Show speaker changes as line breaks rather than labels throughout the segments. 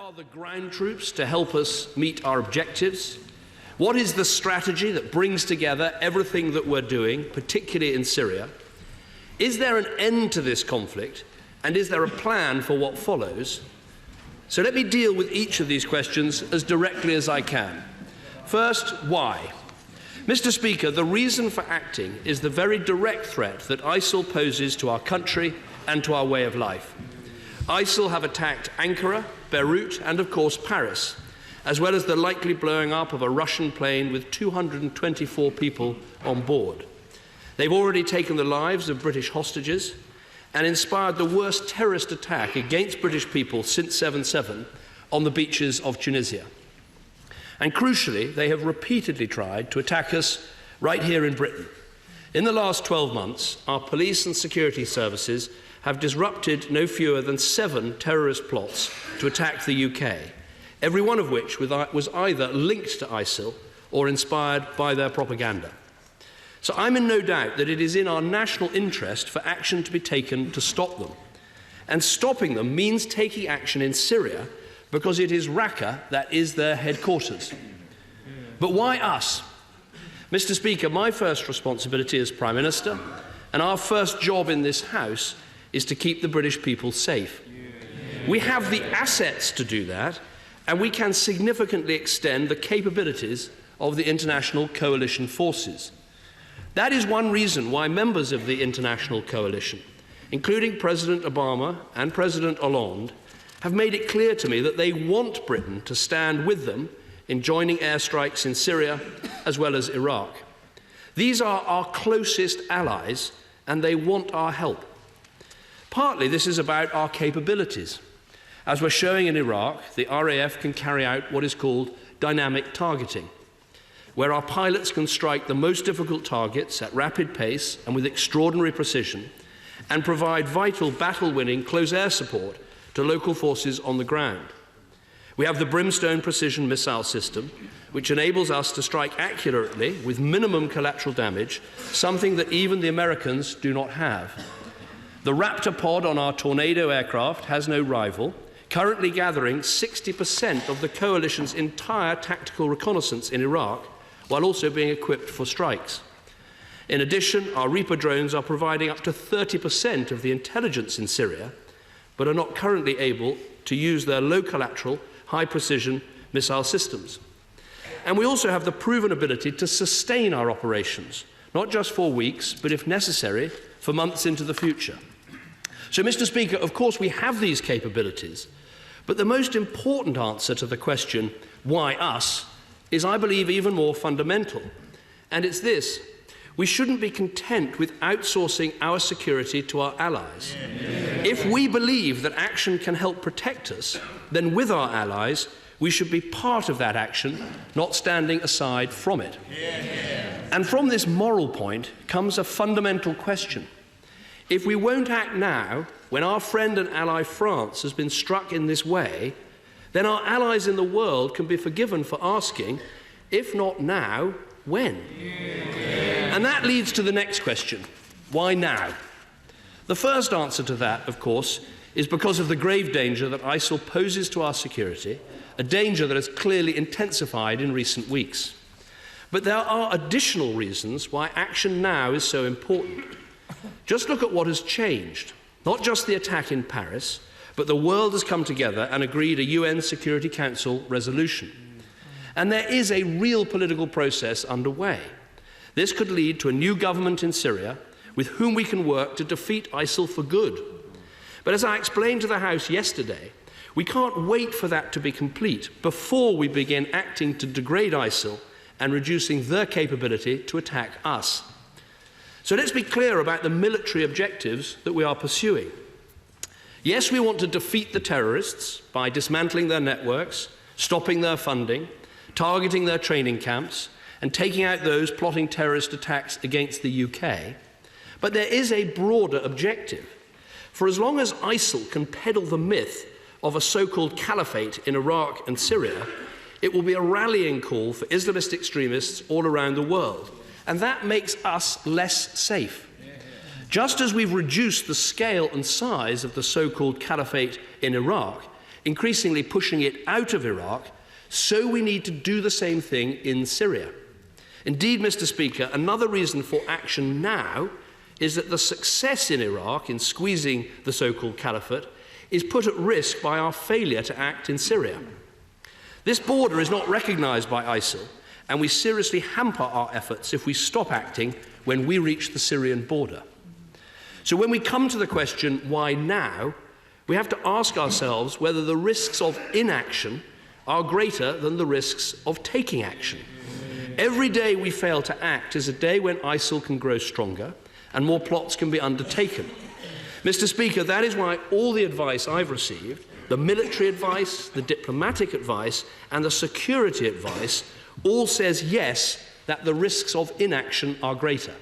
are the ground troops to help us meet our objectives? What is the strategy that brings together everything that we're doing, particularly in Syria? Is there an end to this conflict, and is there a plan for what follows? So let me deal with each of these questions as directly as I can. First, why? Mr. Speaker, the reason for acting is the very direct threat that ISIL poses to our country and to our way of life. ISIL have attacked Ankara, Beirut, and of course Paris, as well as the likely blowing up of a Russian plane with 224 people on board. They've already taken the lives of British hostages and inspired the worst terrorist attack against British people since 7/7 on the beaches of Tunisia. And crucially, they have repeatedly tried to attack us right here in Britain. In the last 12 months, our police and security services have disrupted no fewer than 7 terrorist plots to attack the UK, every one of which was either linked to ISIL or inspired by their propaganda. So I'm in no doubt that it is in our national interest for action to be taken to stop them. And stopping them means taking action in Syria because it is Raqqa that is their headquarters. But why us? Mr. Speaker, my first responsibility as Prime Minister and our first job in this House is to keep the British people safe. We have the assets to do that, and we can significantly extend the capabilities of the international coalition forces. That is one reason why members of the international coalition, including President Obama and President Hollande, have made it clear to me that they want Britain to stand with them in joining airstrikes in Syria as well as Iraq. These are our closest allies, and they want our help. Partly this is about our capabilities. As we're showing in Iraq, the RAF can carry out what is called dynamic targeting, where our pilots can strike the most difficult targets at rapid pace and with extraordinary precision, and provide vital battle-winning close air support to local forces on the ground. We have the Brimstone precision missile system, which enables us to strike accurately with minimum collateral damage, something that even the Americans do not have. The Raptor pod on our Tornado aircraft has no rival, currently gathering 60% of the coalition's entire tactical reconnaissance in Iraq, while also being equipped for strikes. In addition, our Reaper drones are providing up to 30% of the intelligence in Syria, but are not currently able to use their low collateral, high-precision missile systems. And we also have the proven ability to sustain our operations, not just for weeks, but if necessary, for months into the future. So, Mr. Speaker, of course we have these capabilities, but the most important answer to the question, why us, is, I believe, even more fundamental. And it's this: we shouldn't be content with outsourcing our security to our allies. If we believe that action can help protect us, then with our allies, we should be part of that action, not standing aside from it. And from this moral point comes a fundamental question. If we won't act now, when our friend and ally France has been struck in this way, then our allies in the world can be forgiven for asking, if not now, when? And that leads to the next question: why now? The first answer to that, of course, is because of the grave danger that ISIL poses to our security, a danger that has clearly intensified in recent weeks. But there are additional reasons why action now is so important. Just look at what has changed. Not just the attack in Paris, but the world has come together and agreed a UN Security Council resolution. And there is a real political process underway. This could lead to a new government in Syria with whom we can work to defeat ISIL for good. But as I explained to the House yesterday, we can't wait for that to be complete before we begin acting to degrade ISIL and reducing their capability to attack us. So let's be clear about the military objectives that we are pursuing. Yes, we want to defeat the terrorists by dismantling their networks, stopping their funding, targeting their training camps, and taking out those plotting terrorist attacks against the UK. But there is a broader objective. For as long as ISIL can peddle the myth of a so-called caliphate in Iraq and Syria, it will be a rallying call for Islamist extremists all around the world. And that makes us less safe. Just as we've reduced the scale and size of the so-called caliphate in Iraq, increasingly pushing it out of Iraq, so we need to do the same thing in Syria. Indeed, Mr. Speaker, another reason for action now is that the success in Iraq in squeezing the so-called caliphate is put at risk by our failure to act in Syria. This border is not recognised by ISIL, and we seriously hamper our efforts if we stop acting when we reach the Syrian border. So when we come to the question, why now, we have to ask ourselves whether the risks of inaction are greater than the risks of taking action. Every day we fail to act is a day when ISIL can grow stronger and more plots can be undertaken. Mr. Speaker, that is why all the advice I've received, the military advice, the diplomatic advice, and the security advice, all says yes, that the risks of inaction are greater.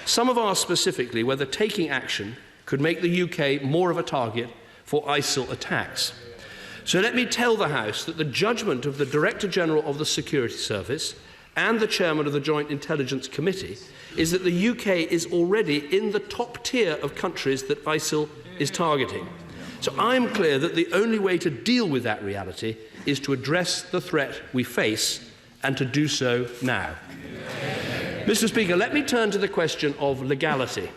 Some have asked specifically whether taking action could make the UK more of a target for ISIL attacks. So let me tell the House that the judgment of the Director General of the Security Service and the Chairman of the Joint Intelligence Committee is that the UK is already in the top tier of countries that ISIL is targeting. So I'm clear that the only way to deal with that reality is to address the threat we face and to do so now. Mr. Speaker, let me turn to the question of legality.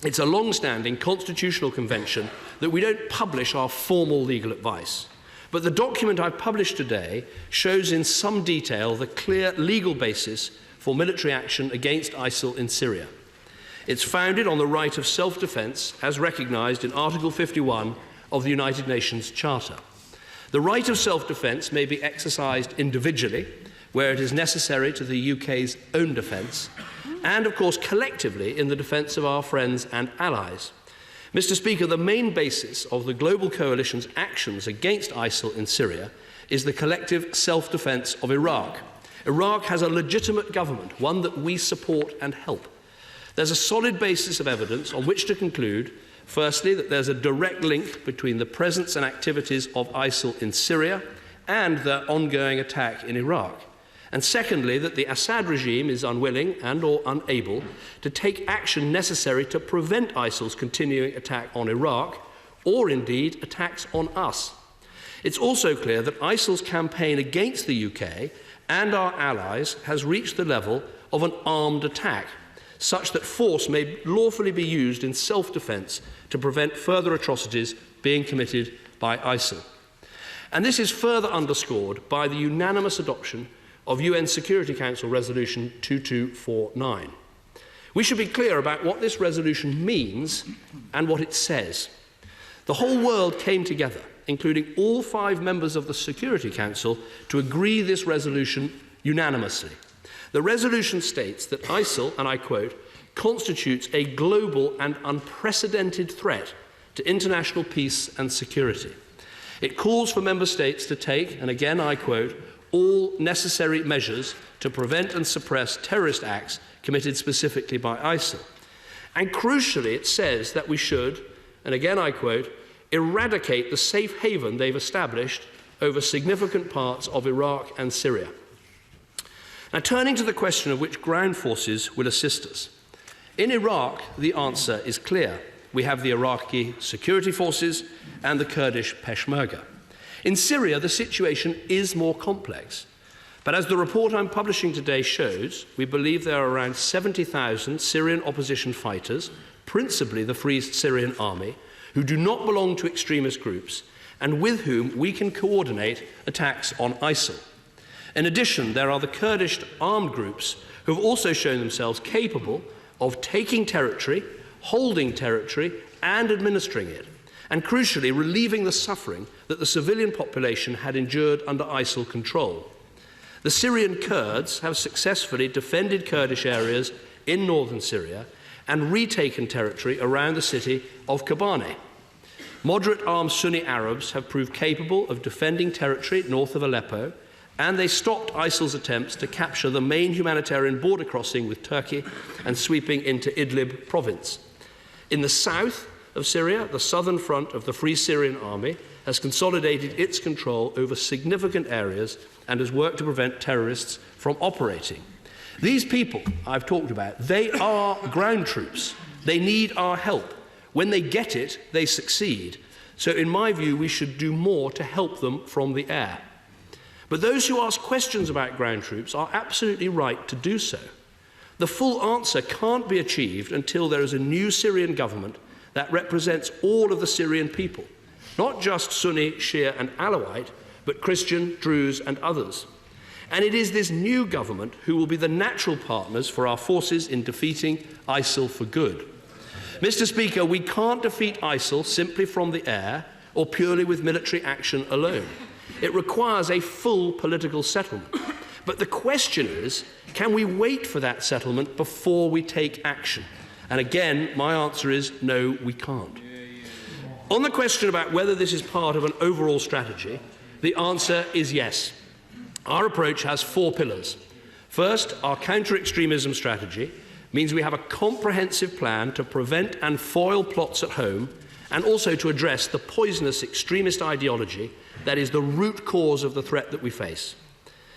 It's a long-standing constitutional convention that we don't publish our formal legal advice. But the document I've published today shows in some detail the clear legal basis for military action against ISIL in Syria. It's founded on the right of self-defense as recognised in Article 51 of the United Nations Charter. The right of self-defense may be exercised individually, where it is necessary to the UK's own defence, and of course collectively in the defence of our friends and allies. Mr. Speaker, the main basis of the global coalition's actions against ISIL in Syria is the collective self-defence of Iraq. Iraq has a legitimate government, one that we support and help. There's a solid basis of evidence on which to conclude, firstly, that there's a direct link between the presence and activities of ISIL in Syria and their ongoing attack in Iraq. And secondly, that the Assad regime is unwilling and or unable to take action necessary to prevent ISIL's continuing attack on Iraq, or indeed attacks on us. It's also clear that ISIL's campaign against the UK and our allies has reached the level of an armed attack, such that force may lawfully be used in self-defence to prevent further atrocities being committed by ISIL. And this is further underscored by the unanimous adoption of UN Security Council Resolution 2249. We should be clear about what this resolution means and what it says. The whole world came together, including all 5 members of the Security Council, to agree this resolution unanimously. The resolution states that ISIL, and I quote, constitutes a global and unprecedented threat to international peace and security. It calls for member states to take, and again I quote, all necessary measures to prevent and suppress terrorist acts committed specifically by ISIL. And crucially, it says that we should, and again I quote, eradicate the safe haven they've established over significant parts of Iraq and Syria. Now, turning to the question of which ground forces will assist us. In Iraq, the answer is clear. We have the Iraqi security forces and the Kurdish Peshmerga. In Syria, the situation is more complex. But as the report I'm publishing today shows, we believe there are around 70,000 Syrian opposition fighters, principally the Free Syrian Army, who do not belong to extremist groups and with whom we can coordinate attacks on ISIL. In addition, there are the Kurdish armed groups who have also shown themselves capable of taking territory, holding territory, and administering it, and crucially relieving the suffering that the civilian population had endured under ISIL control. The Syrian Kurds have successfully defended Kurdish areas in northern Syria and retaken territory around the city of Kobane. Moderate armed Sunni Arabs have proved capable of defending territory north of Aleppo, and they stopped ISIL's attempts to capture the main humanitarian border crossing with Turkey and sweeping into Idlib province. In the south of Syria, the southern front of the Free Syrian Army has consolidated its control over significant areas and has worked to prevent terrorists from operating. These people I've talked about, they are ground troops. They need our help. When they get it, they succeed. So in my view, we should do more to help them from the air. But those who ask questions about ground troops are absolutely right to do so. The full answer can't be achieved until there is a new Syrian government that represents all of the Syrian people, not just Sunni, Shia and Alawite, but Christian, Druze and others. And it is this new government who will be the natural partners for our forces in defeating ISIL for good. Mr. Speaker, we can't defeat ISIL simply from the air or purely with military action alone. It requires a full political settlement. But the question is, can we wait for that settlement before we take action? And again, my answer is no, we can't. On the question about whether this is part of an overall strategy, the answer is yes. Our approach has 4 pillars. First, our counter-extremism strategy means we have a comprehensive plan to prevent and foil plots at home and also to address the poisonous extremist ideology that is the root cause of the threat that we face.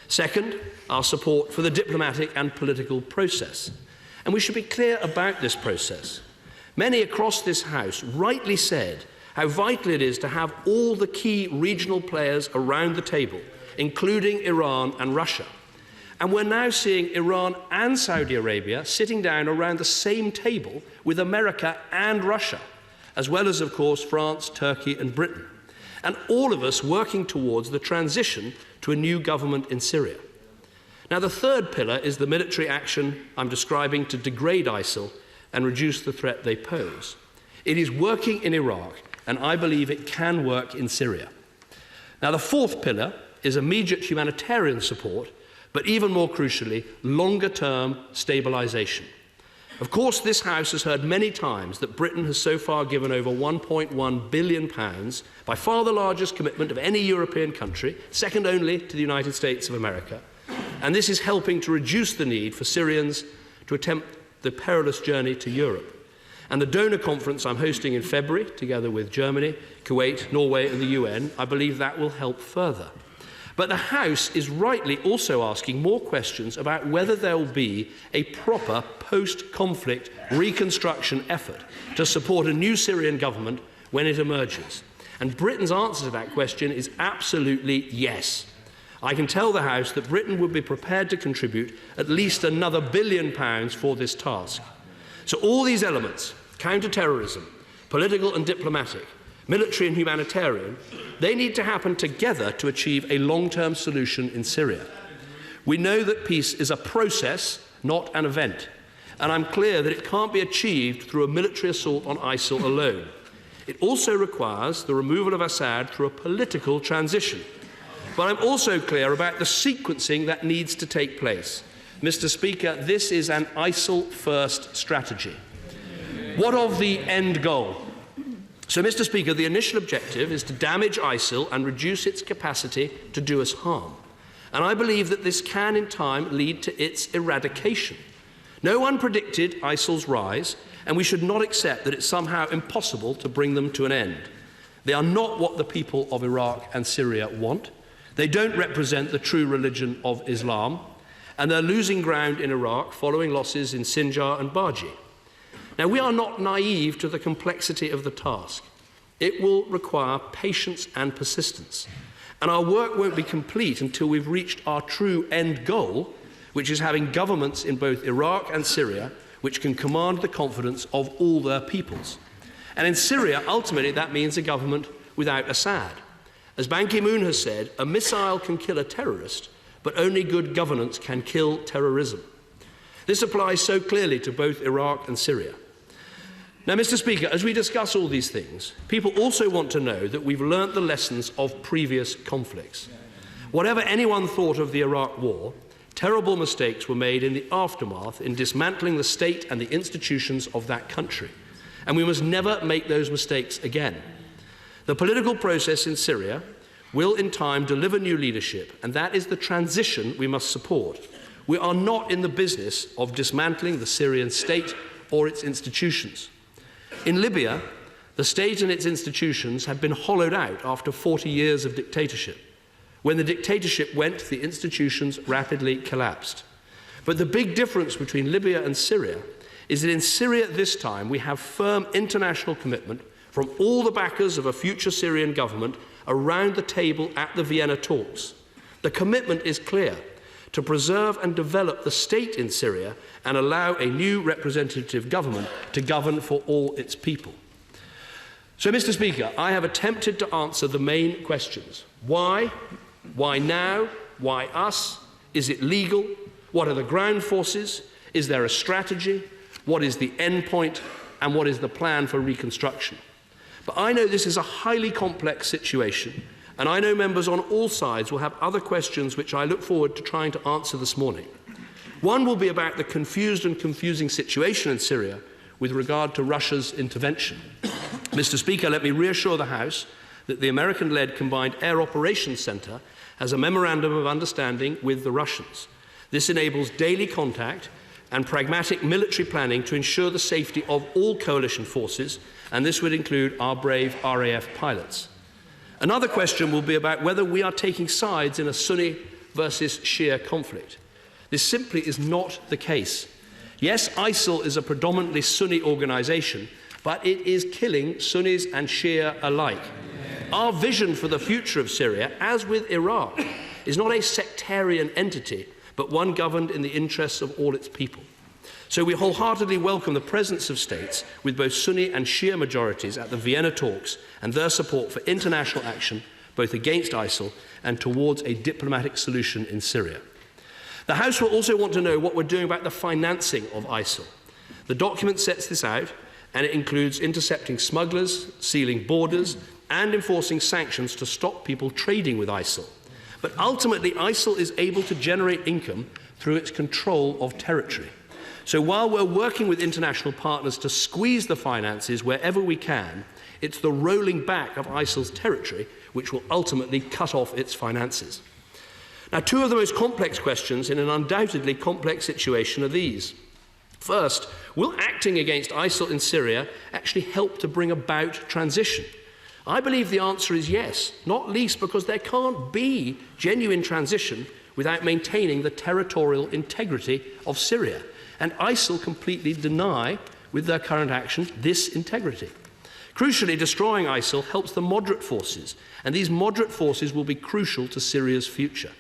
Second, our support for the diplomatic and political process. And we should be clear about this process. Many across this House rightly said how vital it is to have all the key regional players around the table, including Iran and Russia. And we're now seeing Iran and Saudi Arabia sitting down around the same table with America and Russia, as well as, of course, France, Turkey and Britain. And all of us working towards the transition to a new government in Syria. Now, the third pillar is the military action I'm describing to degrade ISIL and reduce the threat they pose. It is working in Iraq, and I believe it can work in Syria. Now, the fourth pillar is immediate humanitarian support, but even more crucially, longer-term stabilisation. Of course, this House has heard many times that Britain has so far given over £1.1 billion, by far the largest commitment of any European country, second only to the United States of America. And this is helping to reduce the need for Syrians to attempt the perilous journey to Europe. And the donor conference I'm hosting in February, together with Germany, Kuwait, Norway and the UN, I believe that will help further. But the House is rightly also asking more questions about whether there will be a proper post-conflict reconstruction effort to support a new Syrian government when it emerges. And Britain's answer to that question is absolutely yes. I can tell the House that Britain would be prepared to contribute at least another £1 billion for this task. So all these elements, counter-terrorism, political and diplomatic, military and humanitarian, they need to happen together to achieve a long-term solution in Syria. We know that peace is a process, not an event, and I'm clear that it can't be achieved through a military assault on ISIL alone. It also requires the removal of Assad through a political transition. But I'm also clear about the sequencing that needs to take place. Mr. Speaker, this is an ISIL-first strategy. What of the end goal? So, Mr. Speaker, the initial objective is to damage ISIL and reduce its capacity to do us harm. And I believe that this can, in time, lead to its eradication. No one predicted ISIL's rise, and we should not accept that it's somehow impossible to bring them to an end. They are not what the people of Iraq and Syria want. They don't represent the true religion of Islam, and they're losing ground in Iraq following losses in Sinjar and Baji. Now, we are not naive to the complexity of the task. It will require patience and persistence. And our work won't be complete until we've reached our true end goal, which is having governments in both Iraq and Syria which can command the confidence of all their peoples. And in Syria, ultimately, that means a government without Assad. As Ban Ki-moon has said, a missile can kill a terrorist, but only good governance can kill terrorism. This applies so clearly to both Iraq and Syria. Now, Mr. Speaker, as we discuss all these things, people also want to know that we've learnt the lessons of previous conflicts. Whatever anyone thought of the Iraq War, terrible mistakes were made in the aftermath in dismantling the state and the institutions of that country. And we must never make those mistakes again. The political process in Syria will in time deliver new leadership, and that is the transition we must support. We are not in the business of dismantling the Syrian state or its institutions. In Libya, the state and its institutions had been hollowed out after 40 years of dictatorship. When the dictatorship went, the institutions rapidly collapsed. But the big difference between Libya and Syria is that in Syria this time we have firm international commitment from all the backers of a future Syrian government around the table at the Vienna talks. The commitment is clear: to preserve and develop the state in Syria and allow a new representative government to govern for all its people. So, Mr. Speaker, I have attempted to answer the main questions. Why? Why now? Why us? Is it legal? What are the ground forces? Is there a strategy? What is the end point? And what is the plan for reconstruction? But I know this is a highly complex situation, and I know members on all sides will have other questions which I look forward to trying to answer this morning. One will be about the confused and confusing situation in Syria with regard to Russia's intervention. Mr. Speaker, let me reassure the House that the American-led Combined Air Operations Centre has a memorandum of understanding with the Russians. This enables daily contact and pragmatic military planning to ensure the safety of all coalition forces, and this would include our brave RAF pilots. Another question will be about whether we are taking sides in a Sunni versus Shia conflict. This simply is not the case. Yes, ISIL is a predominantly Sunni organisation, but it is killing Sunnis and Shia alike. Our vision for the future of Syria, as with Iraq, is not a sectarian entity, but one governed in the interests of all its people. So we wholeheartedly welcome the presence of states with both Sunni and Shia majorities at the Vienna talks and their support for international action, both against ISIL and towards a diplomatic solution in Syria. The House will also want to know what we're doing about the financing of ISIL. The document sets this out, and it includes intercepting smugglers, sealing borders, and enforcing sanctions to stop people trading with ISIL. But ultimately, ISIL is able to generate income through its control of territory. So while we're working with international partners to squeeze the finances wherever we can, it's the rolling back of ISIL's territory which will ultimately cut off its finances. Now, two of the most complex questions in an undoubtedly complex situation are these. First, will acting against ISIL in Syria actually help to bring about transition? I believe the answer is yes, not least because there can't be genuine transition without maintaining the territorial integrity of Syria. And ISIL completely deny, with their current action, this integrity. Crucially, destroying ISIL helps the moderate forces, and these moderate forces will be crucial to Syria's future.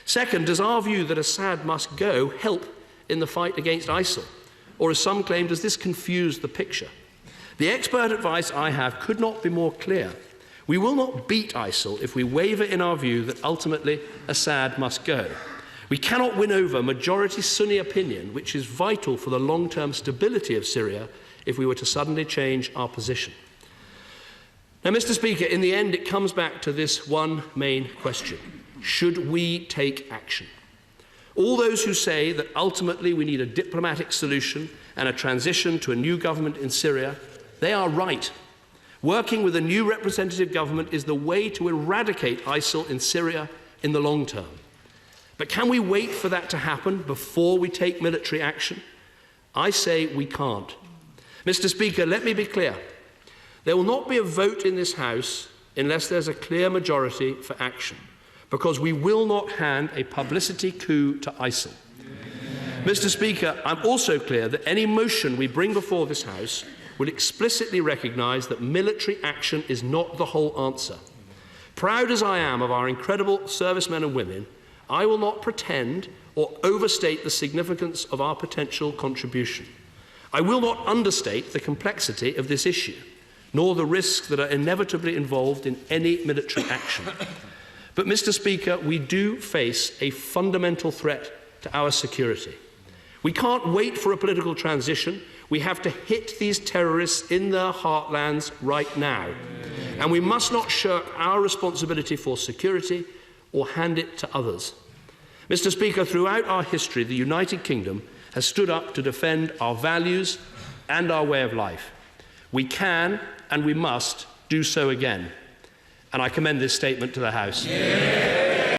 Second, does our view that Assad must go help in the fight against ISIL? Or, as some claim, does this confuse the picture? The expert advice I have could not be more clear. We will not beat ISIL if we waver in our view that ultimately Assad must go. We cannot win over majority Sunni opinion, which is vital for the long-term stability of Syria, if we were to suddenly change our position. Now, Mr. Speaker, in the end, it comes back to this one main question: should we take action? All those who say that ultimately we need a diplomatic solution and a transition to a new government in Syria, they are right. Working with a new representative government is the way to eradicate ISIL in Syria in the long term. But can we wait for that to happen before we take military action? I say we can't. Mr. Speaker, let me be clear. There will not be a vote in this House unless there's a clear majority for action, because we will not hand a publicity coup to ISIL. Mr. Speaker, I'm also clear that any motion we bring before this House will explicitly recognise that military action is not the whole answer. Proud as I am of our incredible servicemen and women, I will not pretend or overstate the significance of our potential contribution. I will not understate the complexity of this issue, nor the risks that are inevitably involved in any military action. But, Mr. Speaker, we do face a fundamental threat to our security. We can't wait for a political transition. We have to hit these terrorists in their heartlands right now. And we must not shirk our responsibility for security or hand it to others. Mr. Speaker, throughout our history, the United Kingdom has stood up to defend our values and our way of life. We can and we must do so again. And I commend this statement to the House. Yeah.